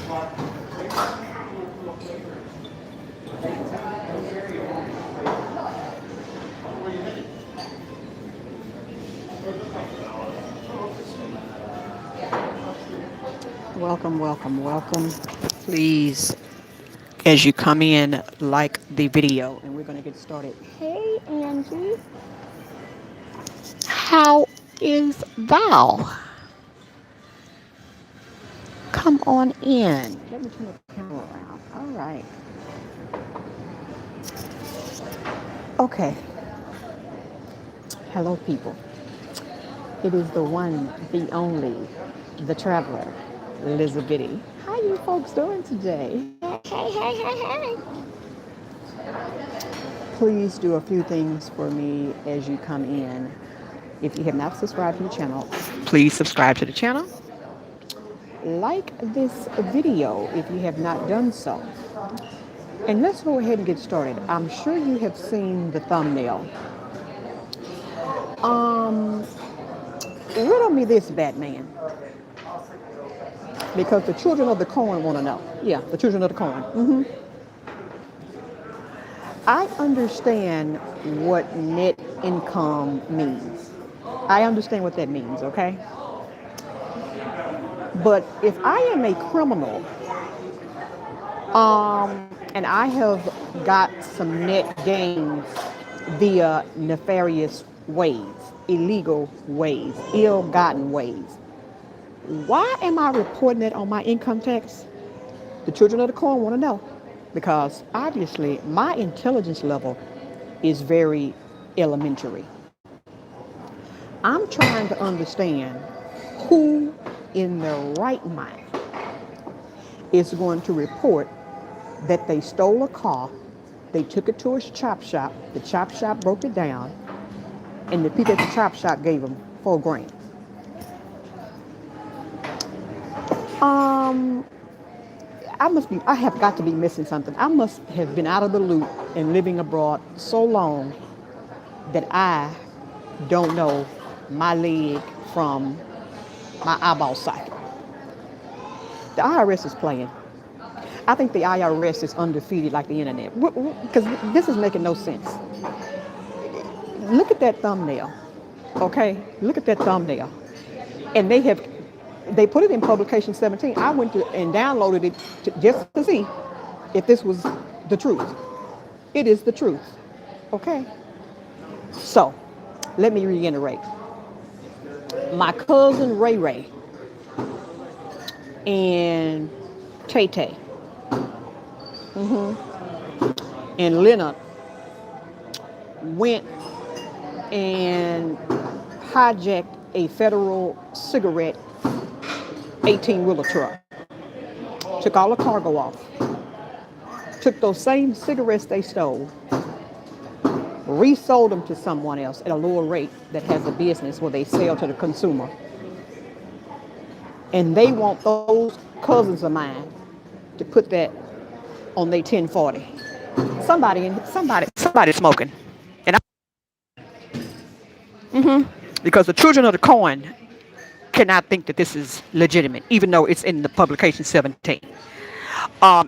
Welcome, welcome, welcome. Please, as you come in, like the video, and we're going to get started. Hey, Angie, how is thou? Come on in. Let me turn the camera around. All right. Okay. Hello, people. It is the one, the only, the traveler, Lizzabitty. How you folks doing today? Hey, hey, hey, hey. Please do a few things for me as you come in. If you have not subscribed to the channel, please subscribe to the channel. Like this video if you have not done so. And let's go ahead and get started. I'm sure you have seen the thumbnail. Um, Riddle me this, Batman. Because the children of the corn want to know. Yeah, the children of the corn. I understand what net income means. I understand what that means, okay? But if I am a criminal, and I have got some net gains via nefarious ways, illegal ways, ill-gotten ways, why am I reporting it on my income tax? The children of the corn want to know. Because obviously my intelligence level is very elementary. I'm trying to understand who in their right mind is going to report that they stole a car, they took it to a chop shop, the chop shop broke it down, and the people at the chop shop gave them $4,000. I have got to be missing something. I must have been out of the loop and living abroad so long that I don't know my leg from my eyeball socket. The IRS is playing. I think the IRS is undefeated like the internet. Because this is making no sense. Look at that thumbnail. Okay? Look at that thumbnail. And they put it in publication 17. I went to and downloaded it just to see if this was the truth. It is the truth. Okay? So, let me reiterate. My cousin Ray Ray and Tay Tay and Leonard went and hijacked a federal cigarette 18-wheeler truck. Took all the cargo off. Took those same cigarettes they stole, resold them to someone else at a lower rate that has a business where they sell to the consumer. And they want those cousins of mine to put that on their 1040. Somebody smoking. And because the children of the corn cannot think that this is legitimate, even though it's in the publication 17.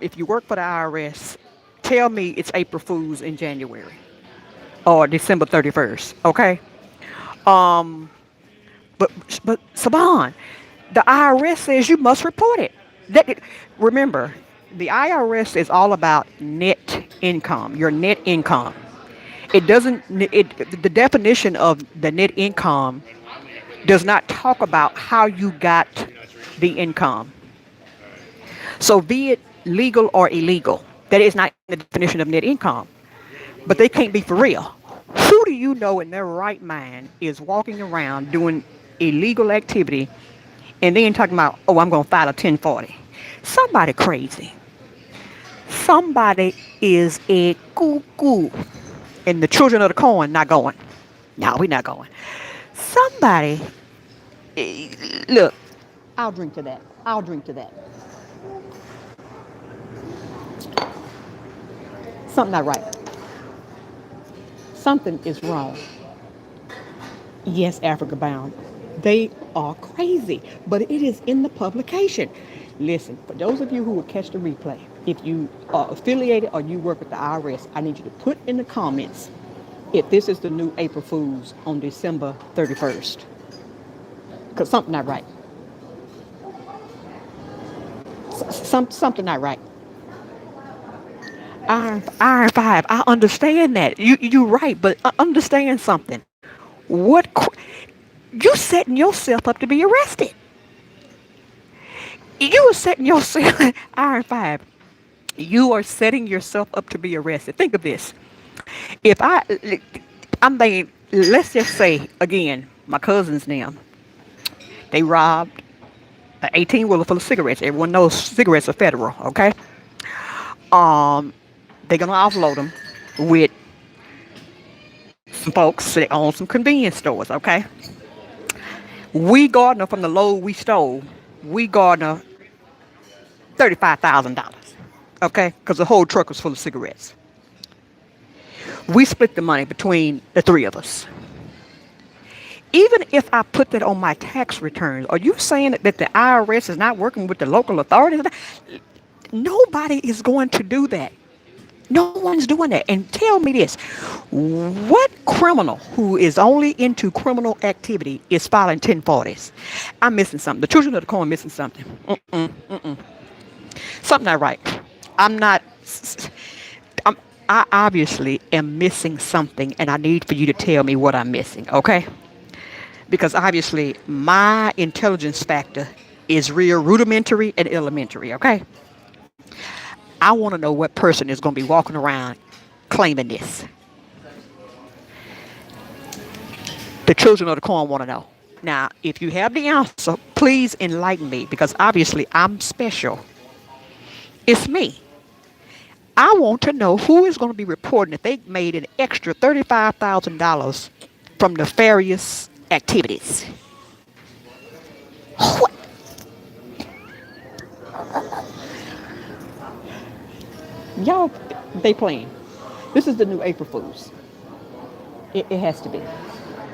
If you work for the IRS, tell me it's April Fool's in January or December 31st, okay? But Saban, the IRS says you must report it. Remember, the IRS is all about net income, your net income. The definition of the net income does not talk about how you got the income. So be it legal or illegal, that is not the definition of net income. But they can't be for real. Who do you know in their right mind is walking around doing illegal activity and then talking about, oh, I'm going to file a 1040? Somebody crazy. Somebody is a cuckoo. And the children of the corn not going. No, we're not going. Somebody, look, I'll drink to that. I'll drink to that. Something not right. Something is wrong. Yes, Africa Bound. They are crazy, but it is in the publication. Listen, for those of you who will catch the replay, if you are affiliated or you work with the IRS, I need you to put in the comments if this is the new April Fools on December 31st. Because something not right. Something not right. Iron 5, I understand that. You're right, but understand something. What you setting yourself up to be arrested. You are setting yourself Iron 5. You are setting yourself up to be arrested. Think of this. If I'm thinking, let's just say again, my cousins now, they robbed an 18-wheeler full of cigarettes. Everyone knows cigarettes are federal, okay? They're gonna offload them with some folks that own some convenience stores, okay? We garner from the load we stole. We garner $35,000, okay? Because the whole truck was full of cigarettes. We split the money between the three of us. Even if I put that on my tax returns, are you saying that the IRS is not working with the local authorities? Nobody is going to do that. No one's doing that. And tell me this, what criminal who is only into criminal activity is filing 1040s? I'm missing something. The children of the corn missing something. Something not right. I obviously am missing something, and I need for you to tell me what I'm missing, okay? Because obviously my intelligence factor is real rudimentary and elementary, okay? I want to know what person is going to be walking around claiming this. The children of the corn want to know. Now, if you have the answer, please enlighten me, because obviously I'm special. It's me. I want to know who is going to be reporting that they made an extra $35,000 from nefarious activities. What? Y'all, they playing. This is the new April Fools. It has to be.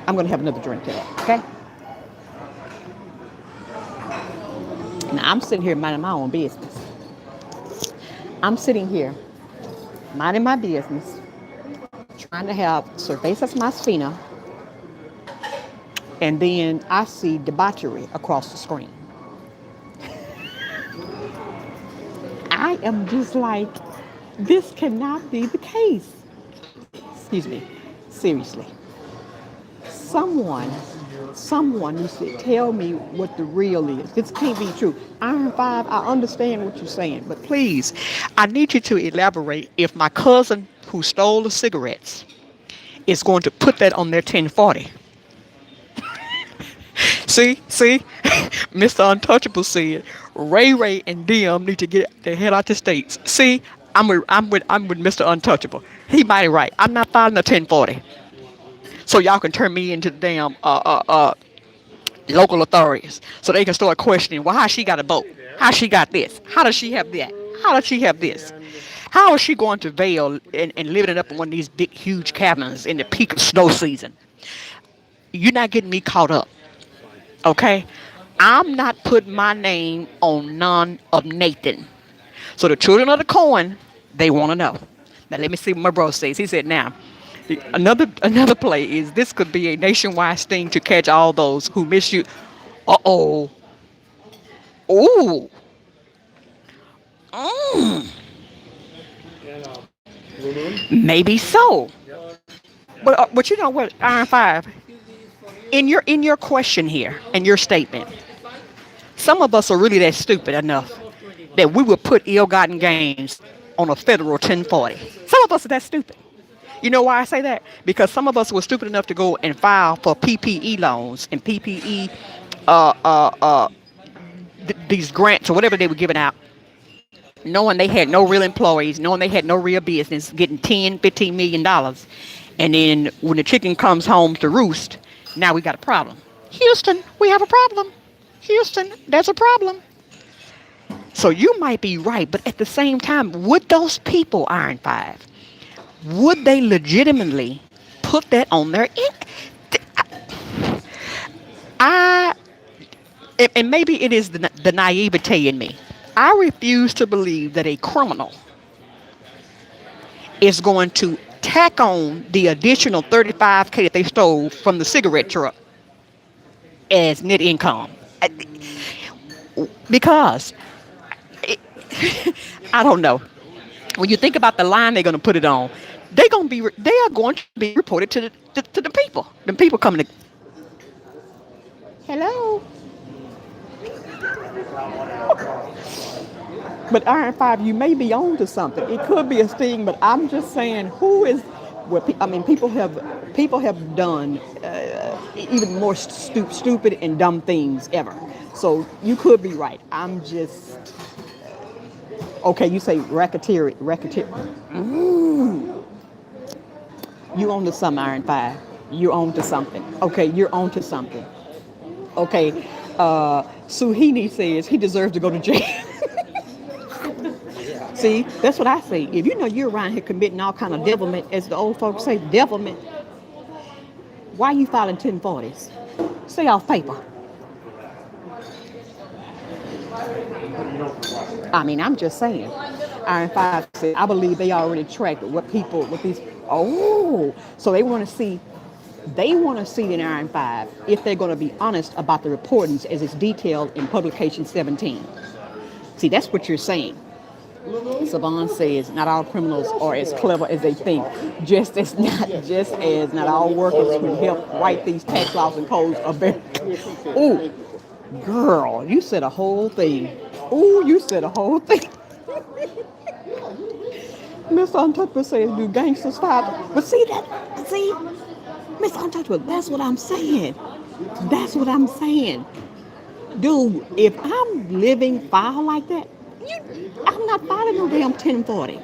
I'm going to have another drink to that, okay? Now, I'm sitting here minding my own business. I'm sitting here minding my business, trying to have cervezas más fina, and then I see debauchery across the screen. I am just like, this cannot be the case. Excuse me. Seriously. Someone needs to tell me what the real is. This can't be true. Iron 5, I understand what you're saying, but please, I need you to elaborate if my cousin who stole the cigarettes is going to put that on their 1040. See, Mr. Untouchable said Ray and them need to get their head out the states. See, I'm with Mr. Untouchable. He mighty right. I'm not filing a 1040. So y'all can turn me into the damn local authorities, so they can start questioning, well, how she got a boat? How she got this? How does she have that? How does she have this? How is she going to Vail and living it up in one of these big, huge cabins in the peak of snow season? You're not getting me caught up, okay? I'm not putting my name on none of Nathan. So the children of the corn, they want to know. Now let me see what my bro says. He said, now, another play is this could be a nationwide sting to catch all those who misuse. Uh-oh. Ooh. Maybe so. But you know what, Iron 5, in your question here and your statement, some of us are really that stupid enough that we would put ill-gotten gains on a federal 1040. Some of us are that stupid. You know why I say that? Because some of us were stupid enough to go and file for PPE loans and PPE, these grants or whatever they were giving out, knowing they had no real employees, knowing they had no real business, getting $10-15 million. And then when the chicken comes home to roost, now we got a problem. Houston, we have a problem. Houston, there's a problem. So you might be right, but at the same time, would those people, Iron 5, would they legitimately put that on their and maybe it is the naivete in me. I refuse to believe that a criminal is going to tack on the additional 35K that they stole from the cigarette truck as net income. Because it, I don't know. When you think about the line they're going to put it on, they are going to be reported to the people. The people coming to, hello. But Iron Five, you may be on to something. It could be a sting, but I'm just saying, who is? Well, I mean, people have done even more stupid and dumb things ever. So you could be right. I'm just okay. You say racketeer. You on to something, Iron Five. You're on to something. Okay, you're on to something. Okay, Suhini says he deserves to go to jail. See, that's what I say. If you know you're around here committing all kind of devilment, as the old folks say, devilment, why are you filing 1040s? Stay off paper. I mean, I'm just saying. Iron Five said, I believe they already tracked what these, so they want to see in Iron Five if they're going to be honest about the reportings as it's detailed in publication 17. See, that's what you're saying. Saban says not all criminals are as clever as they think. Just as not all workers who help write these tax laws and codes are better. Ooh, girl, you said a whole thing. Ooh, you said a whole thing. Mr. Untouchable says, do gangsters fight? But see, Mr. Untouchable, that's what I'm saying. That's what I'm saying. Dude, if I'm living foul like that, I'm not filing no damn 1040.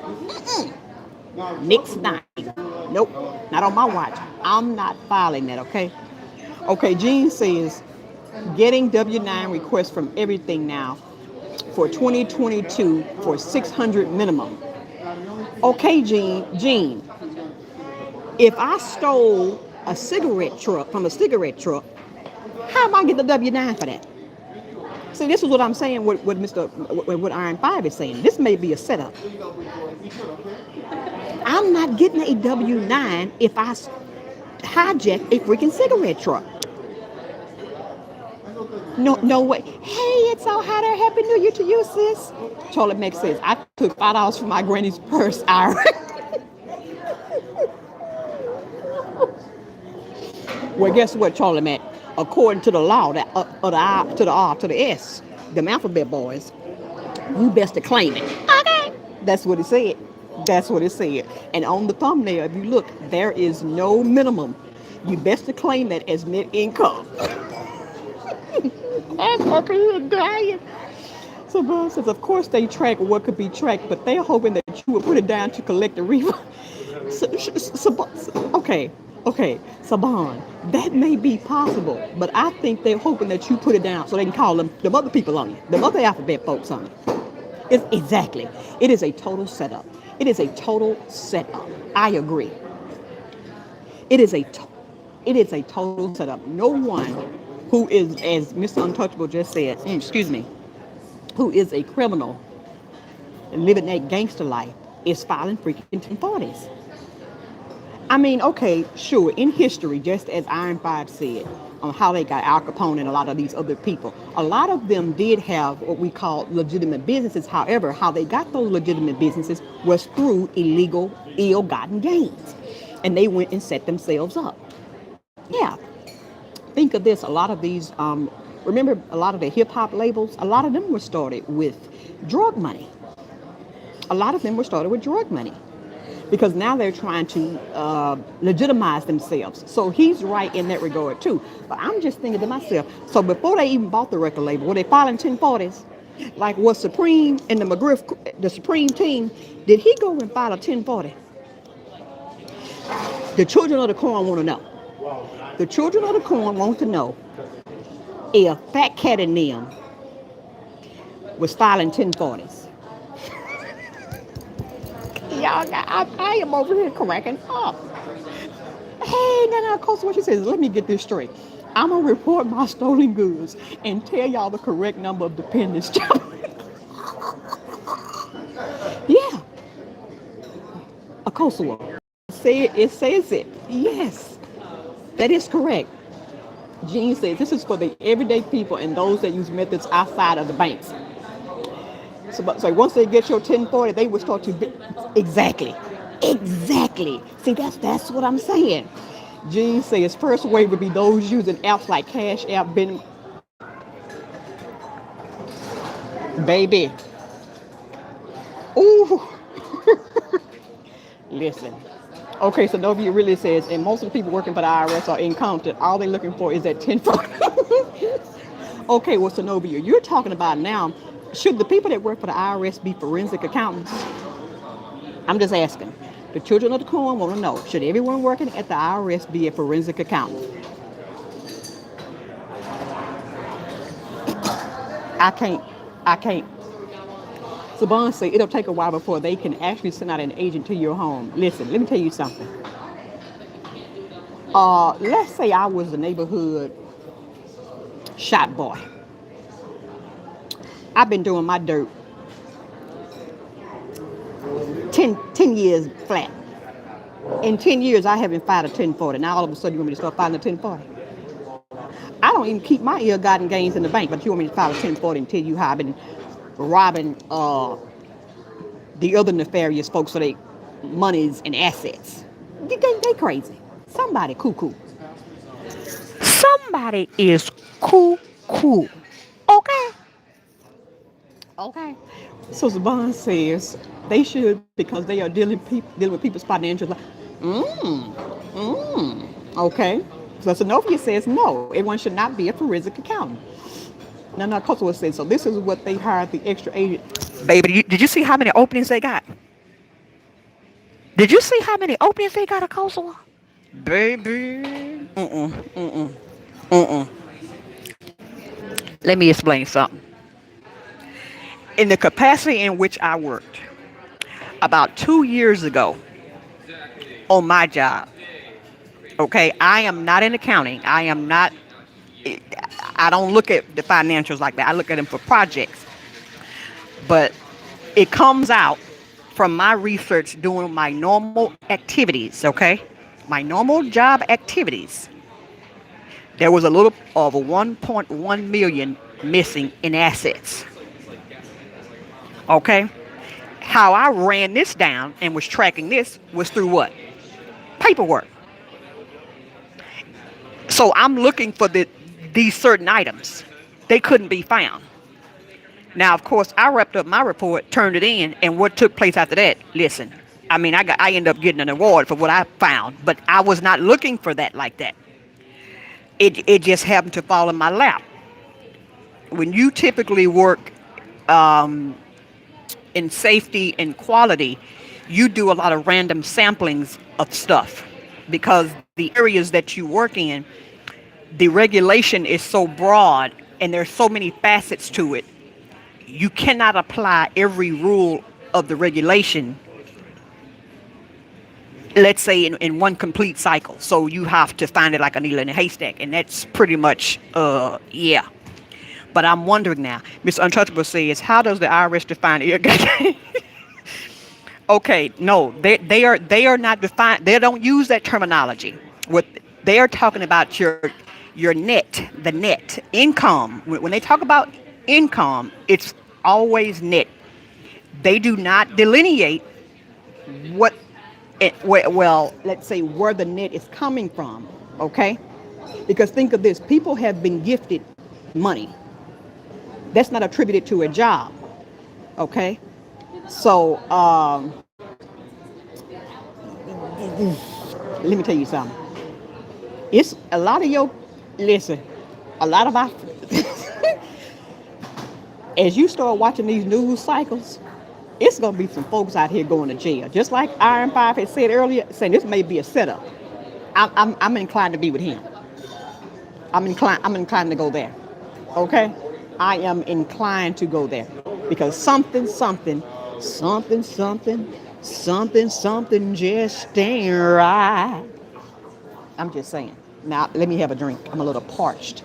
Next night. Nope, not on my watch. I'm not filing that, okay? Okay, Gene says, getting W-9 requests from everything now for 2022 for 600 minimum. Okay, Gene, if I stole a cigarette truck from a cigarette truck, how am I getting the W-9 for that? See, this is what I'm saying, what Iron 5 is saying. This may be a setup. I'm not getting a W-9 if I hijack a freaking cigarette truck. No way. Hey, it's so hot there. Happy New Year to you, sis. Charlie Mack says, I took $5 from my granny's purse, Ira. Well, guess what, Charlie Mack? According to the law, that to the I to the R to the S, the alphabet boys, you best to claim it. Okay. That's what it said. That's what it said. And on the thumbnail, if you look, there is no minimum. You best to claim that as net income. I'm fucking dying. So Bob says, of course they track what could be tracked, but they're hoping that you will put it down to collect the refund. Okay, Saban, that may be possible, but I think they're hoping that you put it down so they can call them other people on you, the other alphabet folks on you. Exactly. It is a total setup. It is a total setup. I agree. It is a total setup. No one who is, as Mr. Untouchable just said, who is a criminal living that gangster life is filing freaking 1040s. I mean, okay, sure, in history, just as Iron 5 said, on how they got Al Capone and a lot of these other people, a lot of them did have what we call legitimate businesses. However, how they got those legitimate businesses was through ill-gotten gains. And they went and set themselves up. Yeah. Think of this, a lot of these, remember a lot of the hip-hop labels, a lot of them were started with drug money. Because now they're trying to legitimize themselves. So he's right in that regard too. But I'm just thinking to myself, so before they even bought the record label, were they filing 1040s? Like was Supreme and the McGriff, the Supreme team, did he go and file a 1040? The children of the corn want to know. The children of the corn want to know if Fat Cat and them was filing 1040s. Y'all, I am over here cracking up. Hey, now, Coach, what she says, let me get this straight. I'm going to report my stolen goods and tell y'all the correct number of dependents. A Kosovo. It says it. Yes, that is correct. Gene says this is for the everyday people and those that use methods outside of the banks. So once they get your 1040, they will start to exactly, exactly. See, that's what I'm saying. Gene says first wave would be those using apps like Cash App, baby. Ooh, listen. Okay, so Novia really says, and most of the people working for the IRS are incompetent. All they're looking for is that 1040. Okay, well, Sonovia, you're talking about now. Should the people that work for the IRS be forensic accountants? I'm just asking. The children of the corn want to know, should everyone working at the IRS be a forensic accountant? I can't. I can't. Saban say it'll take a while before they can actually send out an agent to your home. Listen, let me tell you something. Let's say I was the neighborhood shop boy. I've been doing my dirt 10 years flat. In 10 years, I haven't filed a 1040. Now all of a sudden, you want me to start filing a 1040? I don't even keep my ill-gotten gains in the bank, but you want me to file a 1040 and tell you how I've been robbing the other nefarious folks for their monies and assets. They crazy. Somebody cuckoo. Somebody is cuckoo. Okay. Okay. So Saban says they should because they are dealing with people's financial life. Okay. So Sanofi says no, everyone should not be a forensic accountant. Now, Kosovo says, so this is what they hired the extra agent. Baby, did you see how many openings they got? Did you see how many openings they got at Kosovo? Baby. Let me explain something. In the capacity in which I worked, about 2 years ago, on my job, okay, I am not in accounting. I don't look at the financials like that. I look at them for projects. But it comes out from my research doing my normal activities, okay? My normal job activities. There was a little over 1.1 million missing in assets. Okay? How I ran this down and was tracking this was through what? Paperwork. So I'm looking for these certain items. They couldn't be found. Now, of course, I wrapped up my report, turned it in, and what took place after that, listen, I mean, I ended up getting an award for what I found, but I was not looking for that like that. It just happened to fall in my lap. When you typically work in safety and quality, you do a lot of random samplings of stuff because the areas that you work in, the regulation is so broad and there's so many facets to it. You cannot apply every rule of the regulation, let's say in one complete cycle. So you have to find it like a needle in a haystack, and that's pretty much yeah. But I'm wondering now, Mr. Untouchable says, how does the IRS define irrigation? Okay, no, they are not defined. They don't use that terminology. What they are talking about your net, the net income. When they talk about income, it's always net. They do not delineate well, let's say where the net is coming from, okay? Because think of this, people have been gifted money. That's not attributed to a job, okay? So, let me tell you something. It's a lot of listen, a lot of our, as you start watching these news cycles, it's going to be some folks out here going to jail. Just like Iron 5 had said earlier, saying this may be a setup. I'm inclined to be with him. I'm inclined to go there. Okay? I am inclined to go there. Because something just ain't right. I'm just saying. Now, let me have a drink. I'm a little parched.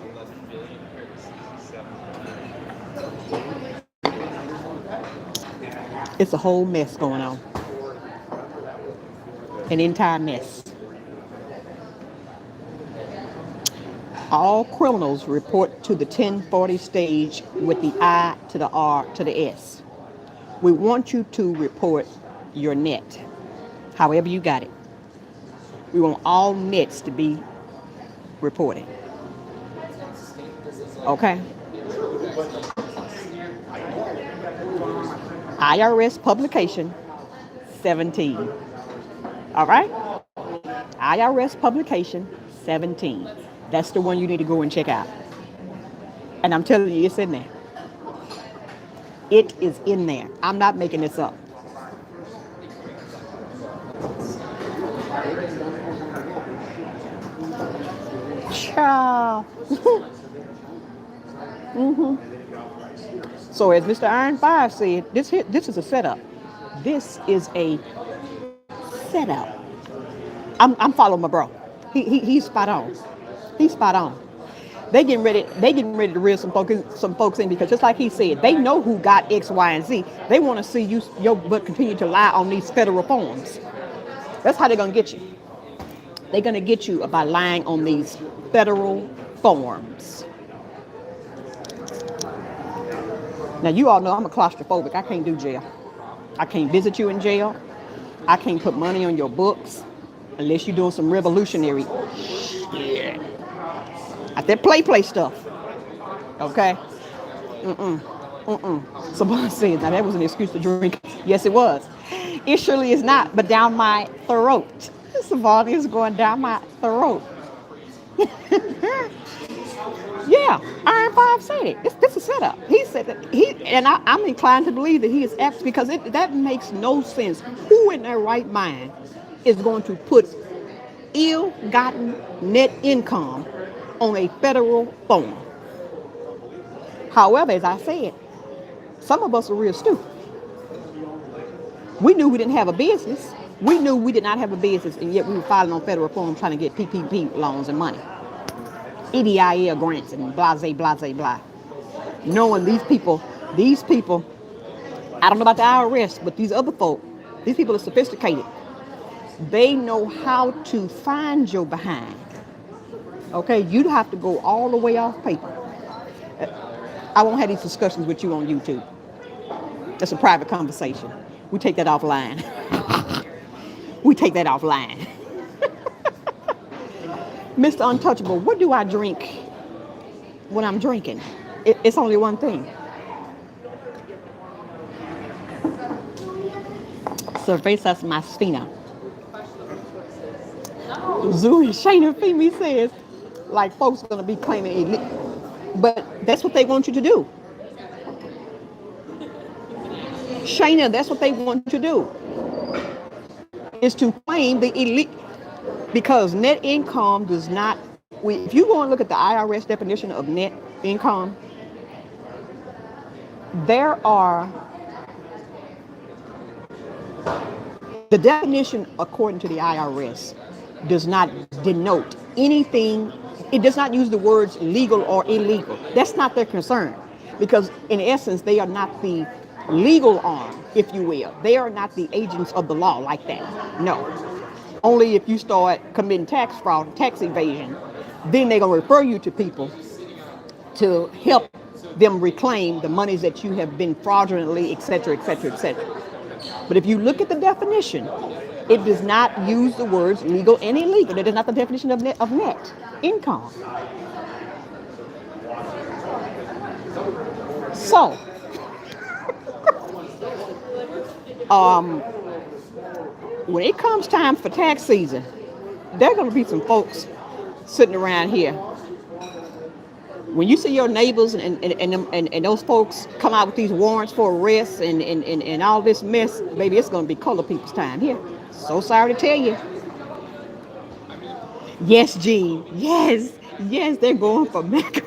It's a whole mess going on. An entire mess. All criminals report to the 1040 stage with the I to the R to the S. We want you to report your net, however you got it. We want all nets to be reported. Okay? IRS publication 17. All right? IRS publication 17. That's the one you need to go and check out. And I'm telling you, it's in there. It is in there. I'm not making this up. Ciao. So as Mr. Iron 5 said, this is a setup. This is a setup. I'm following my bro. He's spot on. He's spot on. They getting ready to reel some folks in, because just like he said, they know who got X, Y, and Z. They want to see your butt continue to lie on these federal forms. That's how they're gonna get you. They're gonna get you by lying on these federal forms. Now you all know I'm a claustrophobic. I can't do jail. I can't visit you in jail. I can't put money on your books unless you're doing some revolutionary shit. At that play stuff. Okay? Somebody said, now that was an excuse to drink. Yes, it was. It surely is not, but down my throat. Savannah is going down my throat. Yeah, Iron 5 said it. This is a setup. He said that I'm inclined to believe that he is apt, because that makes no sense. Who in their right mind is going to put ill-gotten net income on a federal form? However, as I said, some of us are real stupid. We knew we didn't have a business. We knew we did not have a business, and yet we were filing on federal forms trying to get PPP loans and money. EDIL grants and blah. Knowing these people, I don't know about the IRS, but these other folk, these people are sophisticated. They know how to find your behind. Okay, you'd have to go all the way off paper. I won't have these discussions with you on YouTube. That's a private conversation. We take that offline. Mr. Untouchable, what do I drink when I'm drinking? It's only one thing. Cervezas más fina. Zoo and Shayna Femi says, like folks gonna be claiming elite. But that's what they want you to do. Shayna, that's what they want you to do. Is to claim the elite. Because net income does not, if you go and look at the IRS definition of net income, the definition according to the IRS does not denote anything. It does not use the words legal or illegal. That's not their concern, because in essence, they are not the legal arm, if you will. They are not the agents of the law like that. No. Only if you start committing tax fraud, tax evasion, then they're going to refer you to people to help them reclaim the monies that you have been fraudulently, et cetera. But if you look at the definition, it does not use the words legal and illegal. It is not the definition of net income. So, when it comes time for tax season, there are going to be some folks sitting around here. When you see your neighbors and those folks come out with these warrants for arrest and all this mess, baby, it's going to be color people's time here. So sorry to tell you. Yes, Gene. Yes, they're going for Mecca.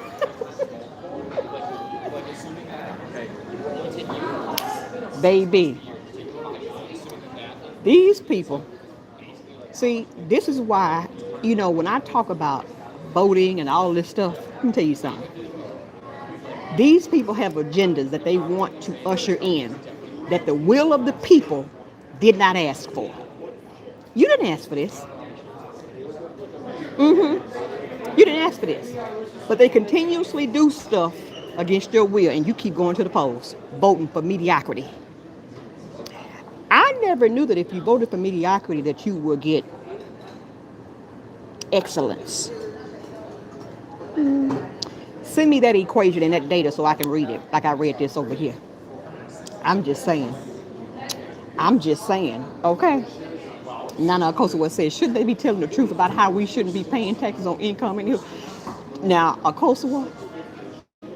Baby. These people, see, this is why, when I talk about voting and all this stuff, let me tell you something. These people have agendas that they want to usher in that the will of the people did not ask for. You didn't ask for this. You didn't ask for this. But they continuously do stuff against your will, and you keep going to the polls, voting for mediocrity. I never knew that if you voted for mediocrity that you would get excellence. Send me that equation and that data so I can read it, like I read this over here. I'm just saying. I'm just saying. Okay. Nana Akosua says, should they be telling the truth about how we shouldn't be paying taxes on income? And now, Akosua,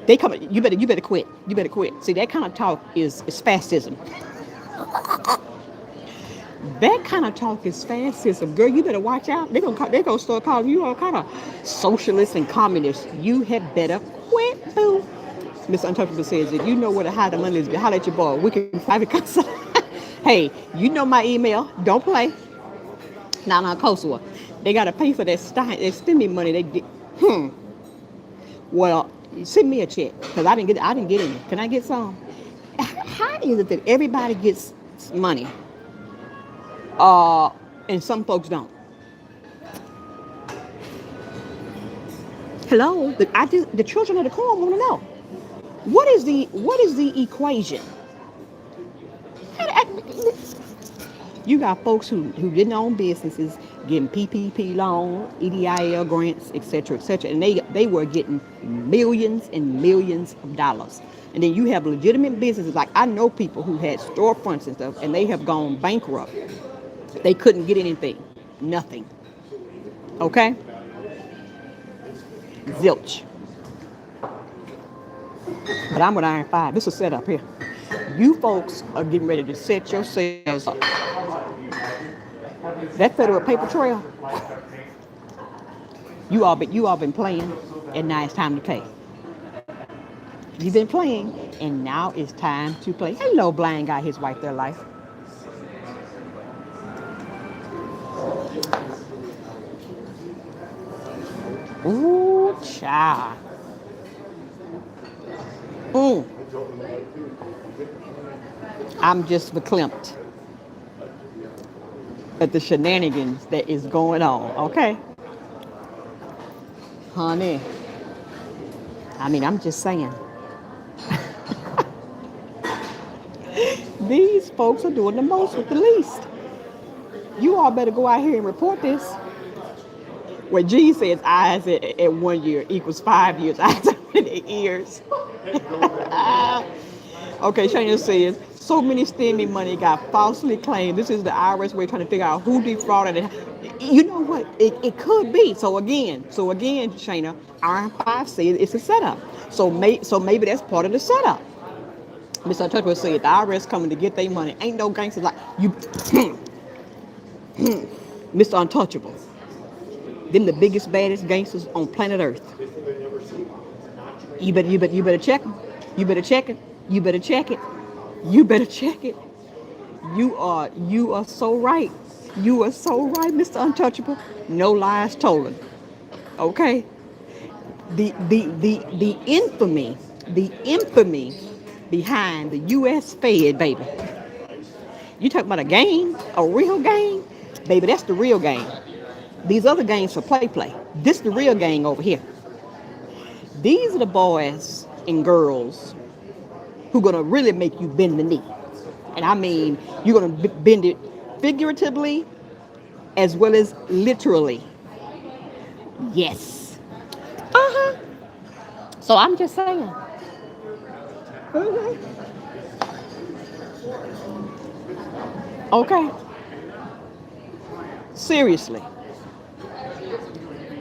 they come. You better quit. You better quit. See, that kind of talk is fascism. That kind of talk is fascism, girl. You better watch out. They're gonna start calling you all kind of socialists and communists. You had better quit, boo. Miss Untouchable says, if you know where to hide the money is, holler at your boy. We can find it. Hey, you know my email. Don't play. Now, Kosua, they gotta pay for that spending money. They get. Well, send me a check because I didn't get any. Can I get some? How is it that everybody gets money? And some folks don't. Hello, the children of the corn want to know what is the equation? You got folks who didn't own businesses getting PPP loan, EDIL grants, etc., and they were getting millions and millions of dollars. And then you have legitimate businesses, like I know people who had storefronts and stuff, and they have gone bankrupt. They couldn't get anything, nothing. Okay? Zilch. But I'm with Iron 5. This is a setup here. You folks are getting ready to set yourselves up. That federal paper trail, you all been playing, and now it's time to pay. You've been playing, and now it's time to play. Hello, blind guy, his wife, their life. Ooh, child. I'm just verklempt at the shenanigans that is going on, okay? Honey, I mean, I'm just saying. These folks are doing the most with the least. You all better go out here and report this. Where G says eyes at 1 year equals 5 years, eyes at 8 years. Okay, Shana says, so many stimmy money got falsely claimed. This is the IRS way trying to figure out who defrauded it. You know what? It could be. So again, Shana, Iron 5 says it's a setup. So maybe that's part of the setup. Mr. Untouchable said the IRS coming to get their money. Ain't no gangsters like you. Mr. Untouchable. Them the biggest, baddest gangsters on planet Earth. You better check them. You better check it. You better check it. You better check it. You are so right. You are so right, Mr. Untouchable. No lies told. Okay. The infamy behind the U.S. Fed, baby. You talking about a game, a real game, baby? That's the real game. These other games for play. This the real game over here. These are the boys and girls who gonna really make you bend the knee. And I mean, you're gonna bend it figuratively as well as literally. Yes. So I'm just saying. Okay. Seriously.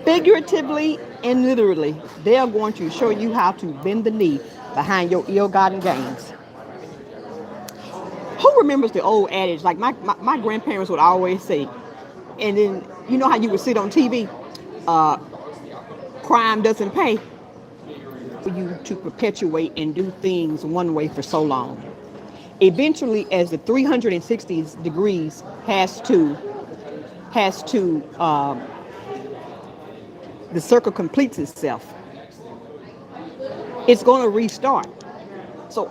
Figuratively and literally, they are going to show you how to bend the knee behind your ill-gotten gains. Who remembers the old adage? Like my grandparents would always say, and then you know how you would sit on TV, crime doesn't pay. For you to perpetuate and do things one way for so long. Eventually, as the 360 degrees the circle completes itself, it's going to restart. So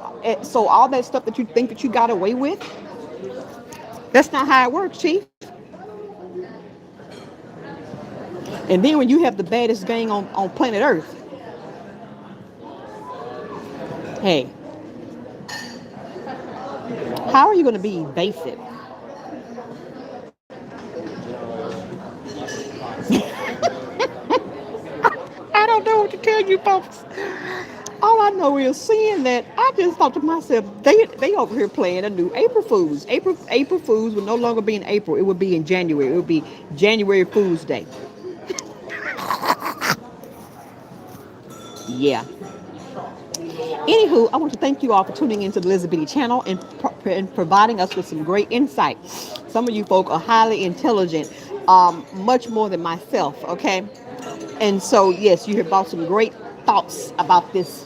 all that stuff that you think that you got away with, that's not how it works, Chief. And then when you have the baddest gang on planet Earth, hey, how are you going to be evasive? I don't know what to tell you folks. All I know is seeing that, I just thought to myself, they over here playing a new April Fools. April Fools would no longer be in April. It would be in January. It would be January Fool's Day. Yeah. Anywho, I want to thank you all for tuning into the Lizzabitty channel and providing us with some great insight. Some of you folk are highly intelligent, much more than myself, okay? And so, yes, you have brought some great thoughts about this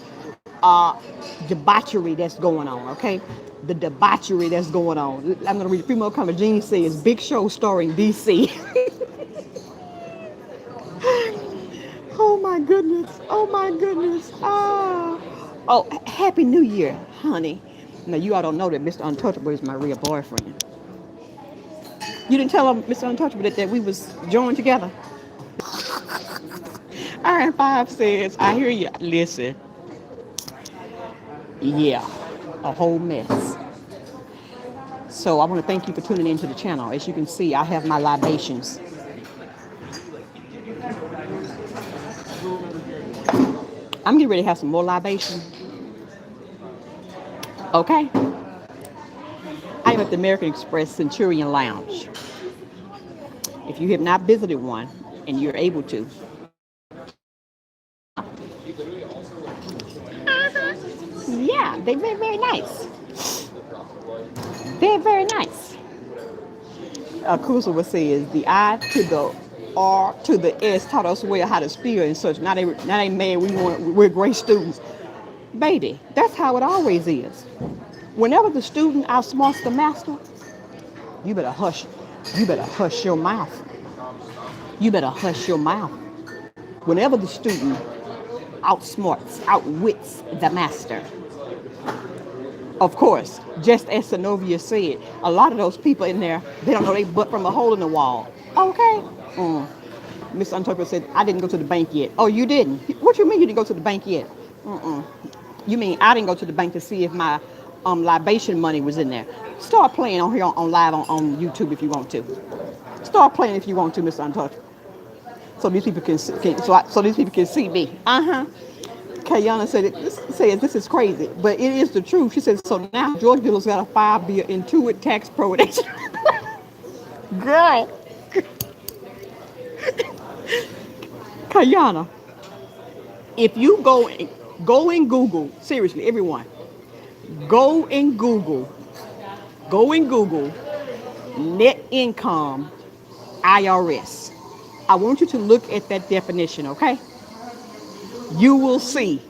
uh, debauchery that's going on, okay? The debauchery that's going on. I'm going to read a few more comments. Jean says, Big Show starring DC. Oh my goodness. Oh my goodness. Oh, Happy New Year, honey. Now, you all don't know that Mr. Untouchable is my real boyfriend. You didn't tell him, Mr. Untouchable, that we was joined together? Iron 5 says, I hear you. Listen. Yeah, a whole mess. So I want to thank you for tuning into the channel. As you can see, I have my libations. I'm getting ready to have some more libations. Okay? I am at the American Express Centurion Lounge. If you have not visited one and you're able to, yeah, they're very, very nice. Very, very nice. Kusa would say is the I to the R to the S taught us well how to spell and such. Now they mad we're great students. Baby, that's how it always is. Whenever the student outsmarts the master, you better hush. You better hush your mouth. You better hush your mouth. Whenever the student outwits the master. Of course, just as Zenobia said, a lot of those people in there, they don't know they butt from a hole in the wall. Okay. Miss Untouchable said, I didn't go to the bank yet. Oh, you didn't? What you mean you didn't go to the bank yet? You mean I didn't go to the bank to see if my libation money was in there? Start playing on here on live on YouTube if you want to. Start playing if you want to, Miss Untouchable. So these people can so these people can see me. Kayana says this is crazy, but it is the truth. She says, so now George Dillon's got a 5-year Intuit tax probation. Girl. Kayana, if you go in Google, seriously, everyone, go in Google net income IRS. I want you to look at that definition, okay? You will see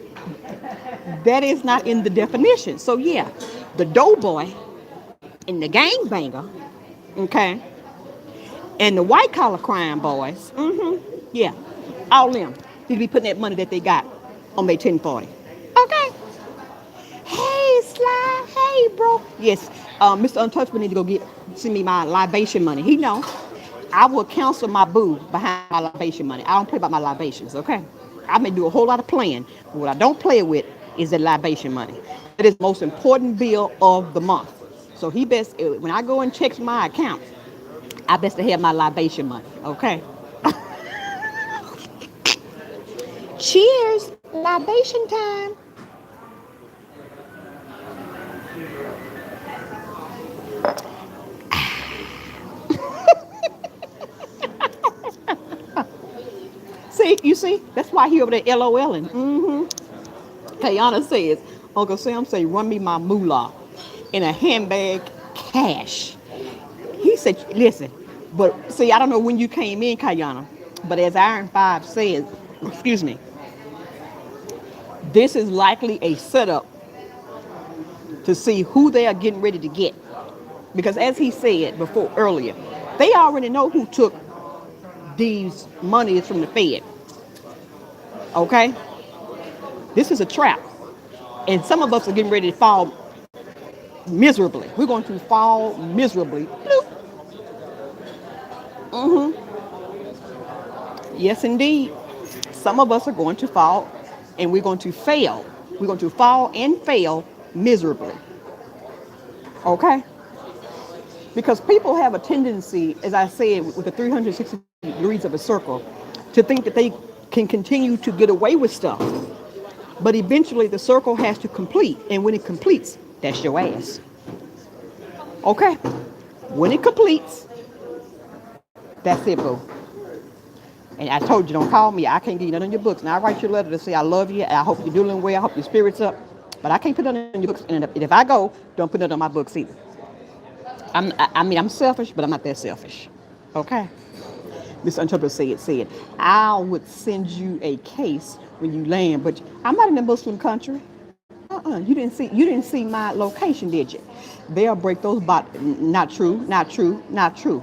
that is not in the definition. So yeah, the doughboy and the gangbanger, okay, and the white collar crime boys, yeah, all them need to be putting that money that they got on their 1040. Okay. Hey Sly, hey bro. Yes, Mr. Untouchable need to go send me my libation money. He know. I will counsel my boo behind my libation money. I don't play about my libations, okay? I may do a whole lot of playing, but what I don't play with is the libation money. It is the most important bill of the month. So he best, when I go and check my account, I best to have my libation money, okay? Cheers, libation time. See, you see? That's why he over there LOLing. Kayana says, Uncle Sam say, run me my moolah in a handbag cash. He said, listen, but see, I don't know when you came in, Kayana, but as Iron 5 says, excuse me, this is likely a setup to see who they are getting ready to get. Because as he said before earlier, they already know who took these monies from the Fed. Okay? This is a trap. And some of us are getting ready to fall miserably. We're going to fall miserably. Yes, indeed. Some of us are going to fall and we're going to fail. We're going to fall and fail miserably. Okay? Because people have a tendency, as I said, with the 360 degrees of a circle, to think that they can continue to get away with stuff. But eventually the circle has to complete. And when it completes, that's your ass. Okay? When it completes, that's it, boo. And I told you, don't call me. I can't give you none of your books. Now, I write you a letter to say I love you. And I hope you're doing well. I hope your spirit's up. But I can't put none on your books. And if I go, don't put none on my books either. I'm selfish, but I'm not that selfish. Okay? Mr. Interpreter said, I would send you a case when you land, but I'm not in a Muslim country. You didn't see my location, did you? They'll break those not true, not true, not true.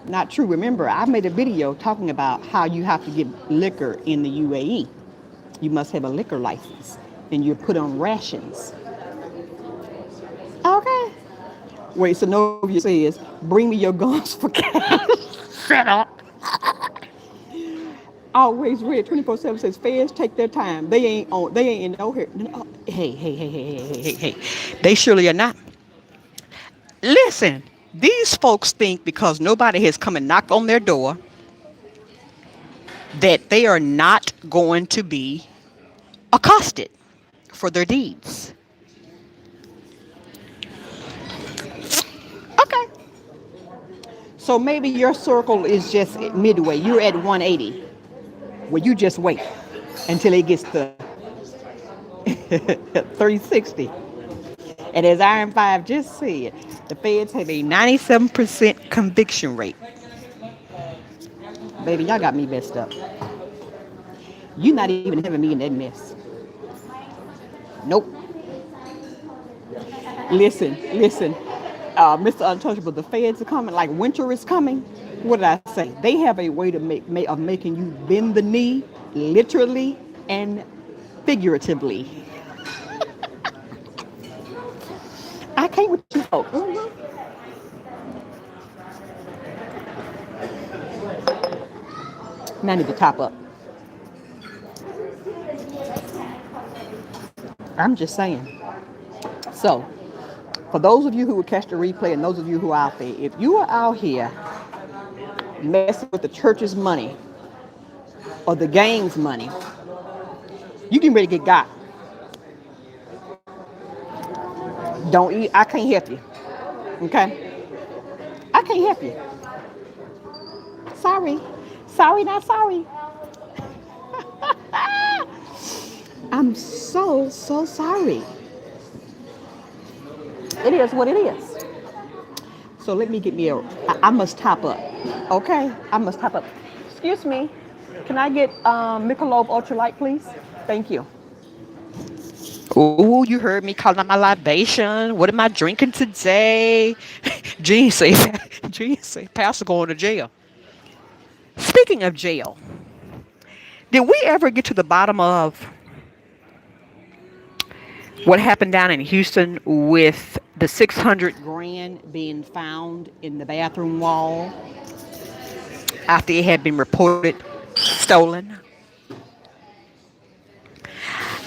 Not true. Remember, I made a video talking about how you have to get liquor in the UAE. You must have a liquor license, and you're put on rations. Okay. Wait, so Novia says, bring me your guns for cash. Shut up. Always read 24/7 says feds take their time. They ain't in no here. No, hey. They surely are not. Listen, these folks think because nobody has come and knocked on their door that they are not going to be accosted for their deeds. Okay. So maybe your circle is just midway. You're at 180. Well, you just wait until it gets to 360. And as Iron 5 just said, the feds have a 97% conviction rate. Baby, y'all got me messed up. You're not even having me in that mess. Nope. Listen. Mr. Untouchable, the feds are coming. Like winter is coming. What did I say? They have a way of making you bend the knee, literally and figuratively. I can't with you folks. Now I need to top up. I'm just saying. So, for those of you who will catch the replay and those of you who are out there, if you are out here messing with the church's money or the gang's money, you getting ready to get got. Don't eat. I can't help you. Okay? I can't help you. Sorry. Sorry, not sorry. I'm so sorry. It is what it is. So let me get me I must top up. Okay? I must top up. Excuse me. Can I get Michelob Ultralight, please? Thank you. Oh, you heard me calling out my libation. What am I drinking today? Gene say, Pastor going to jail. Speaking of jail, did we ever get to the bottom of what happened down in Houston with the 600 grand being found in the bathroom wall after it had been reported stolen?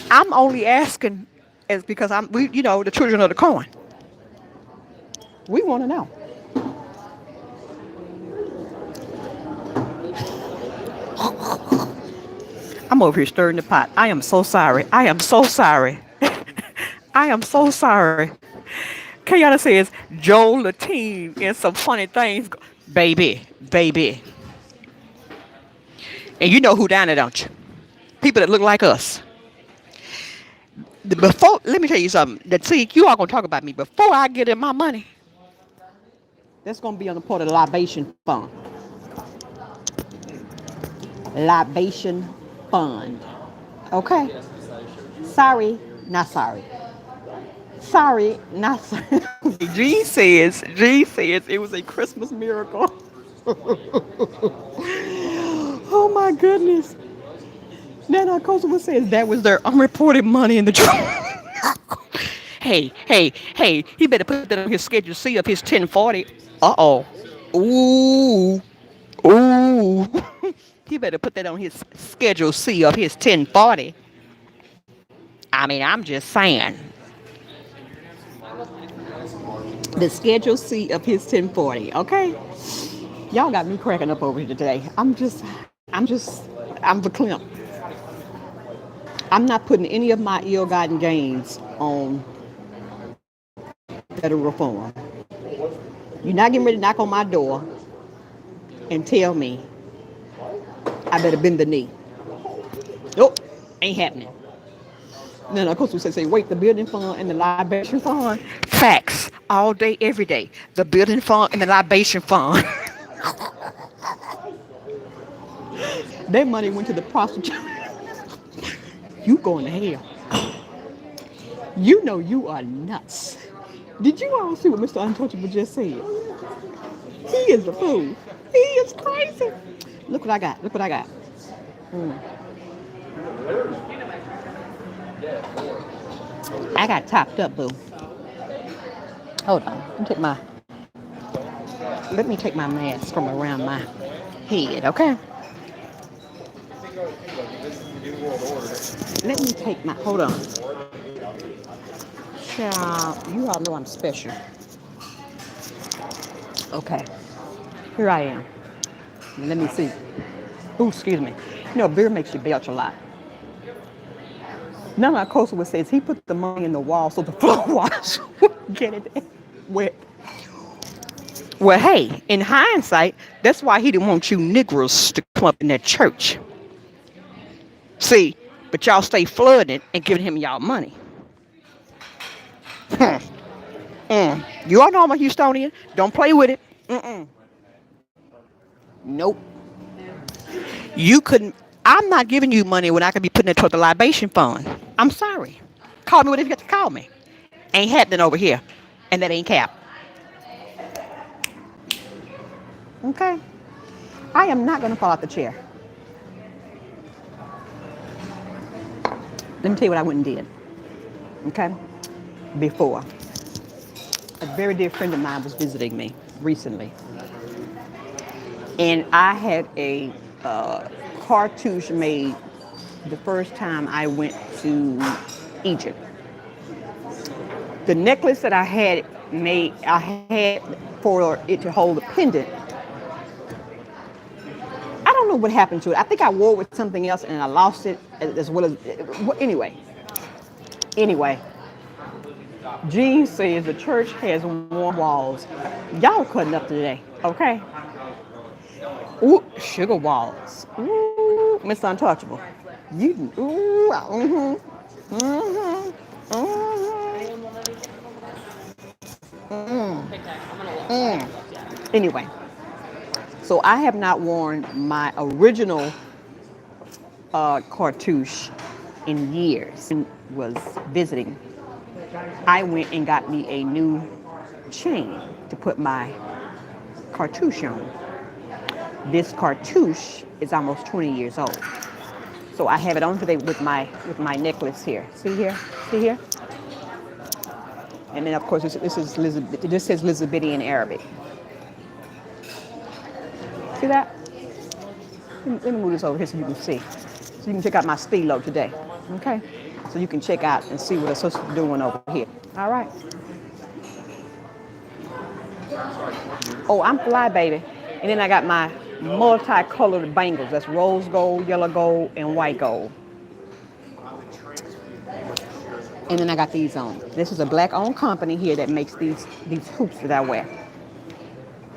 I'm only asking as because the children of the corn. We want to know. I'm over here stirring the pot. I am so sorry. I am so sorry. Kayana says, Joel Latine and some funny things. Baby. And you know who down there, don't you? People that look like us. Let me tell you something. See, you all going to talk about me. Before I get in my money, that's going to be on the part of the libation fund. Libation fund. Okay? Sorry, not sorry. Sorry, not sorry. G says it was a Christmas miracle. Oh my goodness. Nana Kosovo says that was their unreported money in the trunk. Hey, he better put that on his schedule C of his 1040. Uh-oh. Ooh. Ooh, he better put that on his Schedule C of his 1040. I mean, I'm just saying. The Schedule C of his 1040, okay? Y'all got me cracking up over here today. I'm verklempt. I'm not putting any of my ill-gotten gains on federal reform. You're not getting ready to knock on my door and tell me I better bend the knee. Nope, ain't happening. Then of course we say, wait, the building fund and the libation fund. Facts, all day, every day. The building fund and the libation fund. Their money went to the prostitute. You going to hell. You know you are nuts. Did you all see what Mr. Untouchable just said? He is a fool. He is crazy. Look what I got. Look what I got. I got topped up, boo. Hold on. Let me take my mask from around my head, okay? Let me take my, hold on. Child, you all know I'm special. Okay, here I am. Let me see. Ooh, excuse me. You know, beer makes you belch a lot. None of our coastal says he put the money in the wall so the floor wash would get it wet. Well, hey, in hindsight, that's why he didn't want you Negroes to come up in that church. See, but y'all stay flooding and giving him y'all money. You all know I'm a Houstonian. Don't play with it. Nope. You couldn't. I'm not giving you money when I could be putting it toward the libation fund. I'm sorry. Call me whatever you got to call me. Ain't happening over here. And that ain't cap. Okay? I am not going to fall out the chair. Let me tell you what I went and did. Okay? Before. A very dear friend of mine was visiting me recently. And I had a cartouche made the first time I went to Egypt. The necklace that I had made, I had for it to hold a pendant. I don't know what happened to it. I think I wore it with something else and I lost it as well as, anyway. Jean says the church has warm walls. Y'all cutting up today, okay? Ooh, sugar walls. Ooh, Mr. Untouchable. You, ooh, Anyway, so I have not worn my original cartouche in years. And was visiting. I went and got me a new chain to put my cartouche on. This cartouche is almost 20 years old. So I have it on today with my necklace here. See here? See here? And then of course this is Lizzabitty. This says Lizzabitty in Arabic. See that? Let me move this over here so you can see. So you can check out my stilo today. Okay? So you can check out and see what a sister's doing over here. All right. Oh, I'm fly, baby. And then I got my multicolored bangles. That's rose gold, yellow gold, and white gold. And then I got these on. This is a black-owned company here that makes these hoops that I wear.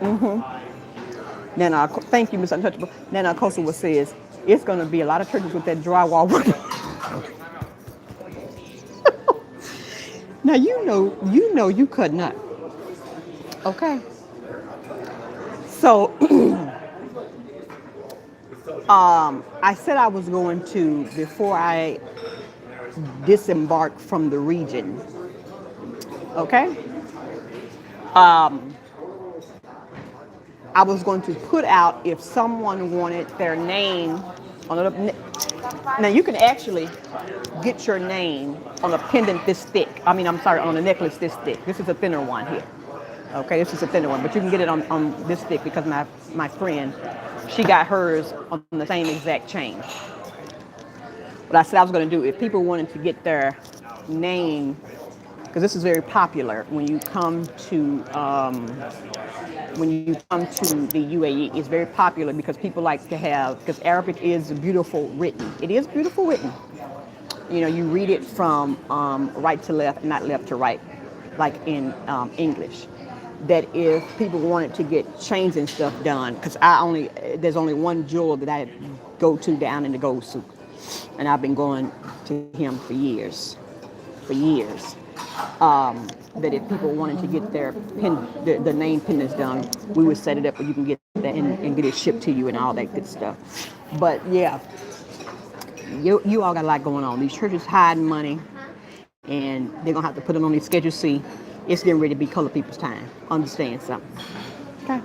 Then thank you, Mr. Untouchable. Then our coastal says it's going to be a lot of churches with that drywall work. Now you know you cutting up. Okay. So I said I was going to, before I disembarked from the region. Okay? I was going to put out if someone wanted their name on a, now you can actually get your name on a pendant this thick. I mean, I'm sorry, on a necklace this thick. This is a thinner one here. Okay, this is a thinner one, but you can get it on this thick because my friend, she got hers on the same exact chain. But I said I was going to do, if people wanted to get their name, because this is very popular when you come to the UAE, it's very popular because people like to have, because Arabic is beautiful written. It is beautiful written. You know, you read it from right to left, not left to right, like in English. That if people wanted to get chains and stuff done, because there's only one jeweler that I go to down in the Gold Souk, and I've been going to him for years. That if people wanted to get their the name pendants done, we would set it up where you can get that and get it shipped to you and all that good stuff. But yeah, you all got a lot going on. These churches hiding money, and they're gonna have to put them on their Schedule C. It's getting ready to be colored people's time. Understand something? Okay.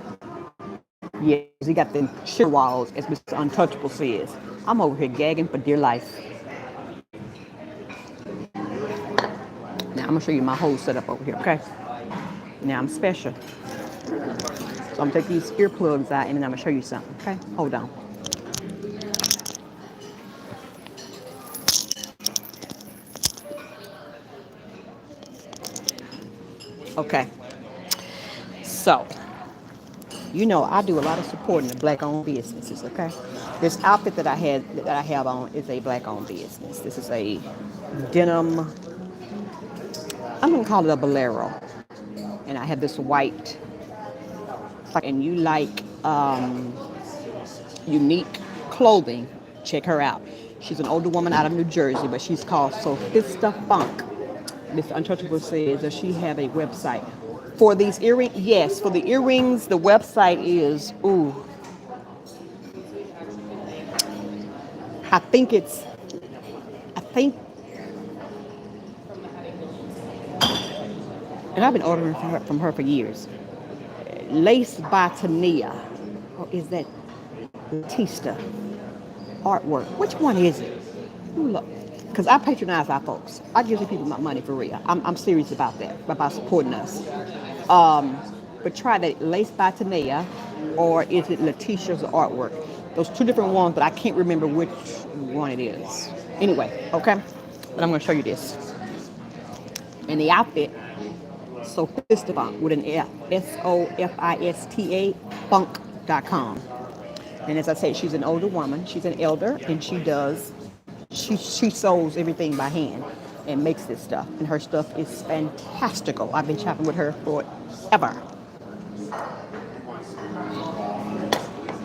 Yes, he got the sugar walls, as Mr. Untouchable says. I'm over here gagging for dear life. Now I'm gonna show you my whole setup over here, okay? Now I'm special. So I'm gonna take these earplugs out and then I'm gonna show you something, okay? Hold on. Okay. So, you know, I do a lot of supporting the black-owned businesses, okay? This outfit that I have on is a black-owned business. This is a denim, I'm gonna call it a bolero. And I have this white, and you like unique clothing, check her out. She's an older woman out of New Jersey, but she's called Sophista Funk. Mr. Untouchable says, does she have a website? For these earrings, yes, for the earrings, the website is, I think, and I've been ordering from her for years. Lace by Tania, or is that Batista artwork? Which one is it? Look, because I patronize our folks. I give the people my money for real. I'm serious about that, about supporting us. But try that, Lace by Tania, or is it Letitia's artwork? Those two different ones, but I can't remember which one it is. Anyway, okay? But I'm going to show you this. And the outfit, Sophista Funk with an F, Sofista, funk.com. And as I said, she's an older woman. She's an elder, and she sews everything by hand and makes this stuff. And her stuff is fantastical. I've been shopping with her forever.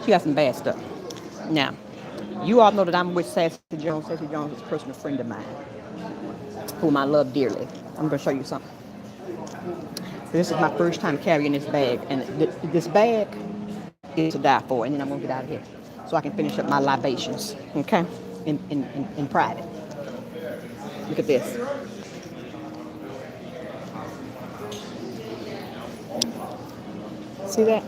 She got some bad stuff. Now, you all know that I'm with Sassy Jones. Sassy Jones is a personal friend of mine, whom I love dearly. I'm going to show you something. This is my first time carrying this bag, and this bag is to die for. And then I'm going to get out of here so I can finish up my libations, okay, in private. Look at this. See that?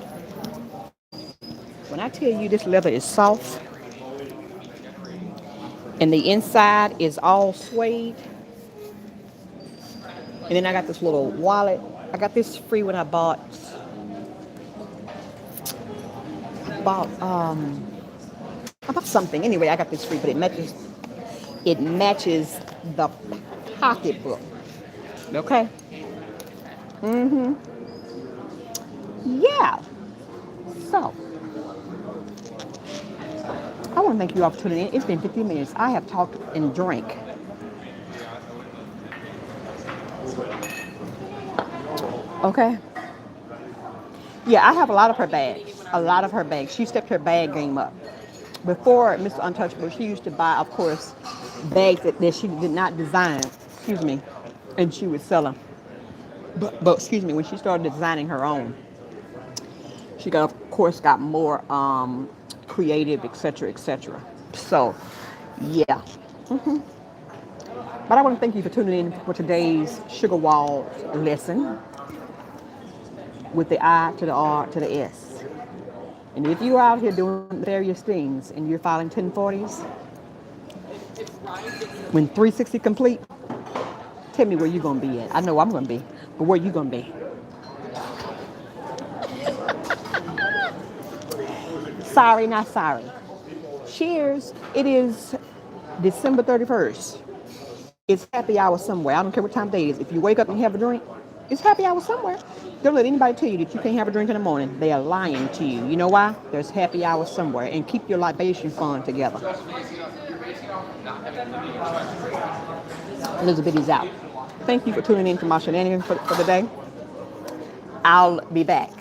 When I tell you this leather is soft and the inside is all suede, and then I got this little wallet. I got this free when I bought something. Anyway, I got this free, but it matches the pocketbook. Okay? Yeah. So, I want to thank you all for tuning in. It's been 50 minutes. I have talked and drank. Okay? Yeah, I have a lot of her bags. She stepped her bag game up. Before Mr. Untouchable, she used to buy, of course, bags that she did not design, and she would sell them. But when she started designing her own, she got more creative, etc., etc. So, yeah. But I want to thank you for tuning in for today's Sugar Wall lesson with the I to the R to the S. And if you're out here doing various things and you're filing 1040s, when 360 complete, tell me where you're going to be at. I know I'm going to be, but where you going to be? Sorry, not sorry. Cheers. It is December 31st. It's happy hour somewhere. I don't care what time of day it is. If you wake up and have a drink, it's happy hour somewhere. Don't let anybody tell you that you can't have a drink in the morning. They are lying to you. You know why? There's happy hour somewhere. And keep your libation fund together. Lizzabitty's out. Thank you for tuning in to my shenanigans for the day. I'll be back.